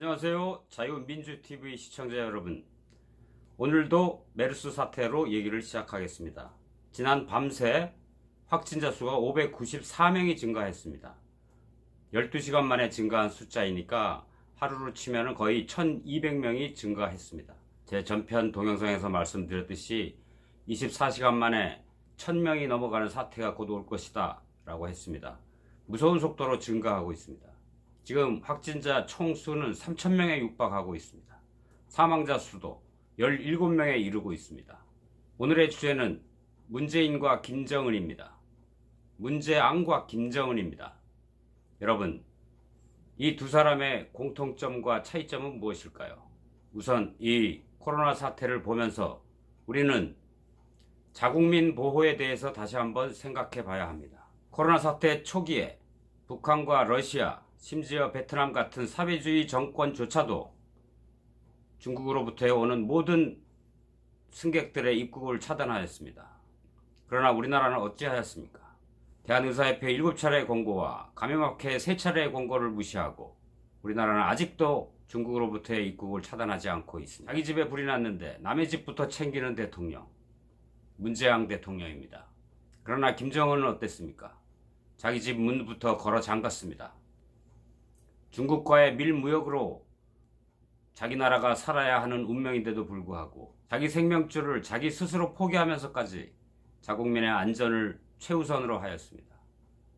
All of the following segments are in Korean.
안녕하세요. 자유민주TV 시청자 여러분. 오늘도 메르스 사태로 얘기를 시작하겠습니다. 지난 밤새 확진자 수가 594명이 증가했습니다. 12시간 만에 증가한 숫자이니까 하루로 치면 거의 1200명이 증가했습니다. 제 전편 동영상에서 말씀드렸듯이 24시간 만에 1000명이 넘어가는 사태가 곧 올 것이다 라고 했습니다. 무서운 속도로 증가하고 있습니다. 지금 확진자 총수는 3000명에 육박하고 있습니다. 사망자 수도 17명에 이르고 있습니다. 오늘의 주제는 문재인과 김정은입니다. 문재앙과 김정은입니다. 여러분, 이 두 사람의 공통점과 차이점은 무엇일까요? 우선 이 코로나 사태를 보면서 우리는 자국민 보호에 대해서 다시 한번 생각해 봐야 합니다. 코로나 사태 초기에 북한과 러시아, 심지어 베트남 같은 사회주의 정권조차도 중국으로부터 오는 모든 승객들의 입국을 차단하였습니다. 그러나 우리나라는 어찌하였습니까? 대한의사협회 7차례의 권고와 감염학회 3차례의 권고를 무시하고 우리나라는 아직도 중국으로부터의 입국을 차단하지 않고 있습니다. 자기 집에 불이 났는데 남의 집부터 챙기는 대통령, 문재앙 대통령입니다. 그러나 김정은은 어땠습니까? 자기 집 문부터 걸어 잠갔습니다. 중국과의 밀무역으로 자기 나라가 살아야 하는 운명인데도 불구하고 자기 생명줄을 자기 스스로 포기하면서까지 자국민의 안전을 최우선으로 하였습니다.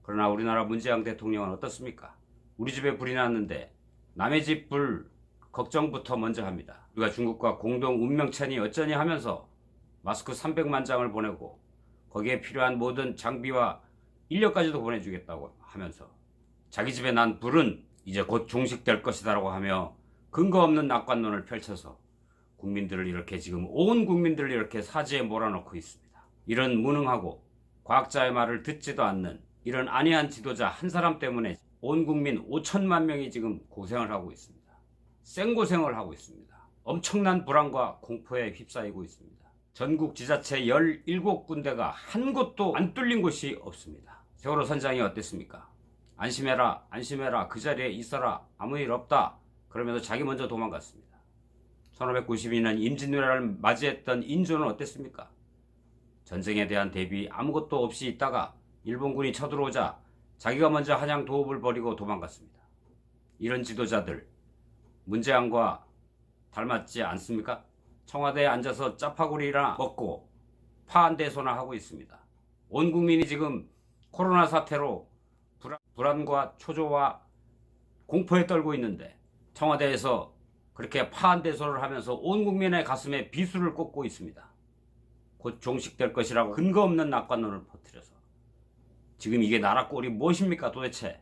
그러나 우리나라 문재인 대통령은 어떻습니까? 우리 집에 불이 났는데 남의 집 불 걱정부터 먼저 합니다. 우리가 중국과 공동 운명체니 어쩌니 하면서 마스크 300만 장을 보내고 거기에 필요한 모든 장비와 인력까지도 보내주겠다고 하면서 자기 집에 난 불은 이제 곧 종식될 것이다라고 하며 근거 없는 낙관론을 펼쳐서 국민들을 이렇게 지금 온 국민들을 이렇게 사지에 몰아넣고 있습니다. 이런 무능하고 과학자의 말을 듣지도 않는 이런 안이한 지도자 한 사람 때문에 온 국민 5천만 명이 지금 고생을 하고 있습니다. 생고생을 하고 있습니다. 엄청난 불안과 공포에 휩싸이고 있습니다. 전국 지자체 17군데가 한 곳도 안 뚫린 곳이 없습니다. 세월호 선장이 어땠습니까? 안심해라, 안심해라, 그 자리에 있어라, 아무 일 없다. 그러면서 자기 먼저 도망갔습니다. 1592년 임진왜란을 맞이했던 인조는 어땠습니까? 전쟁에 대한 대비 아무것도 없이 있다가 일본군이 쳐들어오자 자기가 먼저 한양 도읍을 버리고 도망갔습니다. 이런 지도자들, 문재앙과 닮았지 않습니까? 청와대에 앉아서 짜파구리나 먹고 파한대소나 하고 있습니다. 온 국민이 지금 코로나 사태로 불안과 초조와 공포에 떨고 있는데 청와대에서 그렇게 파한대소를 하면서 온 국민의 가슴에 비수를 꽂고 있습니다. 곧 종식될 것이라고 근거 없는 낙관론을 퍼뜨려서 지금 이게 나라 꼴이 무엇입니까 도대체?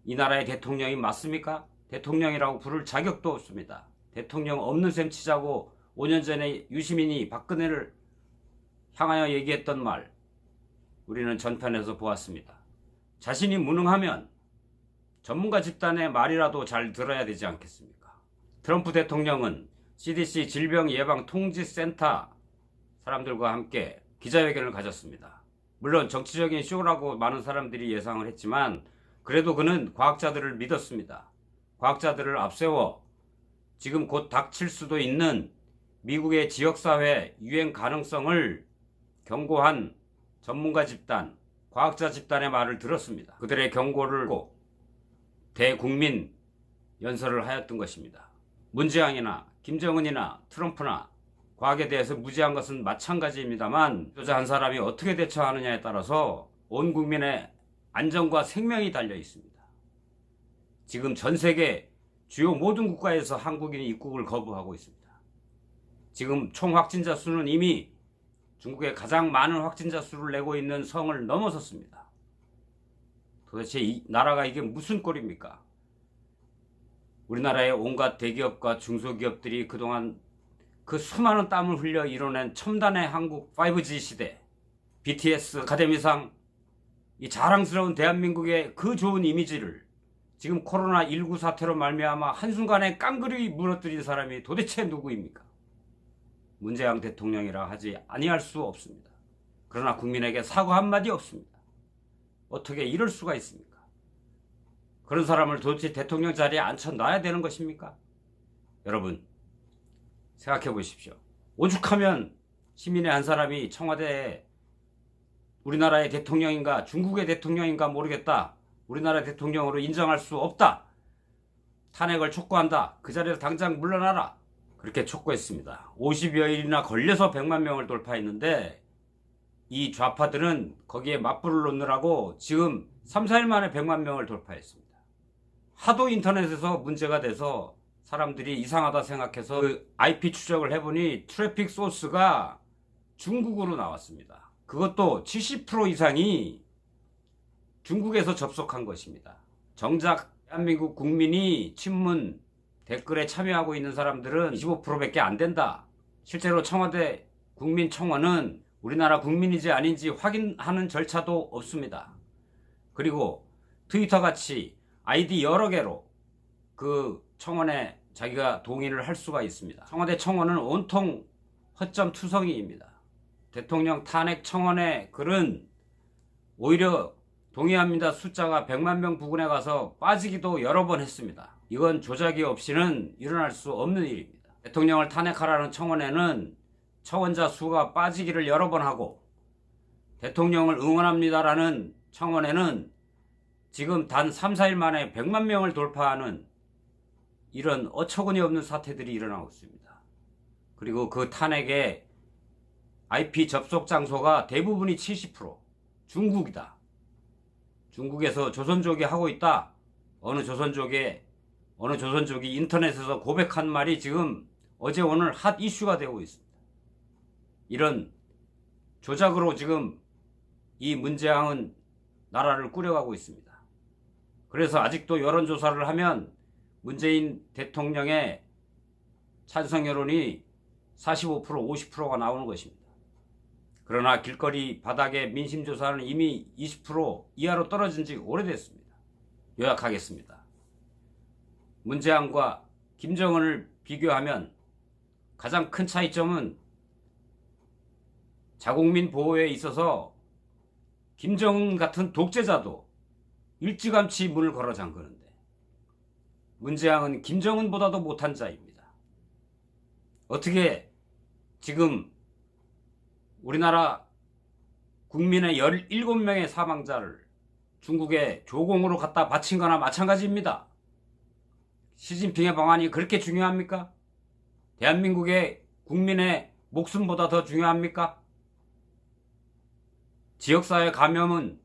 이 나라의 대통령이 맞습니까? 대통령이라고 부를 자격도 없습니다. 대통령 없는 셈 치자고 5년 전에 유시민이 박근혜를 향하여 얘기했던 말 우리는 전편에서 보았습니다. 자신이 무능하면 전문가 집단의 말이라도 잘 들어야 되지 않겠습니까? 트럼프 대통령은 CDC 질병예방통제센터 사람들과 함께 기자회견을 가졌습니다. 물론 정치적인 쇼라고 많은 사람들이 예상을 했지만 그래도 그는 과학자들을 믿었습니다. 과학자들을 앞세워 지금 곧 닥칠 수도 있는 미국의 지역사회 유행 가능성을 경고한 전문가 집단, 과학자 집단의 말을 들었습니다. 그들의 경고를 듣고 대국민 연설을 하였던 것입니다. 문재앙이나 김정은이나 트럼프나 과학에 대해서 무지한 것은 마찬가지입니다만 지도자 한 사람이 어떻게 대처하느냐에 따라서 온 국민의 안전과 생명이 달려 있습니다. 지금 전 세계 주요 모든 국가에서 한국인이 입국을 거부하고 있습니다. 지금 총 확진자 수는 이미 중국의 가장 많은 확진자 수를 내고 있는 성을 넘어섰습니다. 도대체 이 나라가 이게 무슨 꼴입니까? 우리나라의 온갖 대기업과 중소기업들이 그동안 그 수많은 땀을 흘려 이뤄낸 첨단의 한국 5G 시대, BTS 아카데미상, 이 자랑스러운 대한민국의 그 좋은 이미지를 지금 코로나19 사태로 말미암아 한순간에 깡그리 무너뜨린 사람이 도대체 누구입니까? 문재인 대통령이라 하지 아니할 수 없습니다. 그러나 국민에게 사과 한마디 없습니다. 어떻게 이럴 수가 있습니까? 그런 사람을 도대체 대통령 자리에 앉혀놔야 되는 것입니까? 여러분 생각해 보십시오. 오죽하면 시민의 한 사람이 청와대에 우리나라의 대통령인가 중국의 대통령인가 모르겠다, 우리나라 대통령으로 인정할 수 없다, 탄핵을 촉구한다, 그 자리에서 당장 물러나라, 그렇게 촉구했습니다. 50여일이나 걸려서 100만 명을 돌파했는데 이 좌파들은 거기에 맞불을 놓느라고 지금 3, 4일 만에 100만 명을 돌파했습니다. 하도 인터넷에서 문제가 돼서 사람들이 이상하다 생각해서 그 IP 추적을 해보니 트래픽 소스가 중국으로 나왔습니다. 그것도 70% 이상이 중국에서 접속한 것입니다. 정작 대한민국 국민이 친문 댓글에 참여하고 있는 사람들은 25%밖에 안 된다. 실제로 청와대 국민청원은 우리나라 국민인지 아닌지 확인하는 절차도 없습니다. 그리고 트위터같이 아이디 여러 개로 그 청원에 자기가 동의를 할 수가 있습니다. 청와대 청원은 온통 허점 투성이입니다. 대통령 탄핵 청원의 글은 오히려 동의합니다 숫자가 100만 명 부근에 가서 빠지기도 여러 번 했습니다. 이건 조작이 없이는 일어날 수 없는 일입니다. 대통령을 탄핵하라는 청원에는 청원자 수가 빠지기를 여러 번 하고, 대통령을 응원합니다라는 청원에는 지금 단 3, 4일 만에 100만 명을 돌파하는 이런 어처구니 없는 사태들이 일어나고 있습니다. 그리고 그 탄핵의 IP 접속 장소가 대부분이 70% 중국이다. 중국에서 조선족이 하고 있다. 어느 조선족이 인터넷에서 고백한 말이 지금 어제 오늘 핫 이슈가 되고 있습니다. 이런 조작으로 지금 이 문재앙은 나라를 꾸려가고 있습니다. 그래서 아직도 여론조사를 하면 문재인 대통령의 찬성 여론이 45%, 50%가 나오는 것입니다. 그러나 길거리 바닥의 민심조사는 이미 20% 이하로 떨어진 지 오래됐습니다. 요약하겠습니다. 문재앙과 김정은을 비교하면 가장 큰 차이점은 자국민 보호에 있어서 김정은 같은 독재자도 일찌감치 문을 걸어 잠그는데 문재앙은 김정은보다도 못한 자입니다. 어떻게 지금 우리나라 국민의 17명의 사망자를 중국의 조공으로 갖다 바친 거나 마찬가지입니다. 시진핑의 방안이 그렇게 중요합니까? 대한민국의 국민의 목숨보다 더 중요합니까? 지역사회 감염은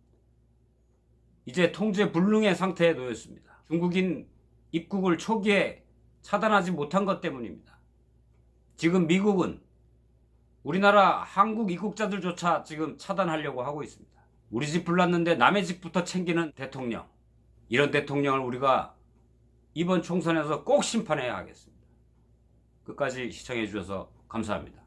이제 통제 불능의 상태에 놓였습니다. 중국인 입국을 초기에 차단하지 못한 것 때문입니다. 지금 미국은 우리나라 한국 입국자들조차 지금 차단하려고 하고 있습니다. 우리 집 불났는데 남의 집부터 챙기는 대통령, 이런 대통령을 우리가 이번 총선에서 꼭 심판해야 하겠습니다. 끝까지 시청해 주셔서 감사합니다.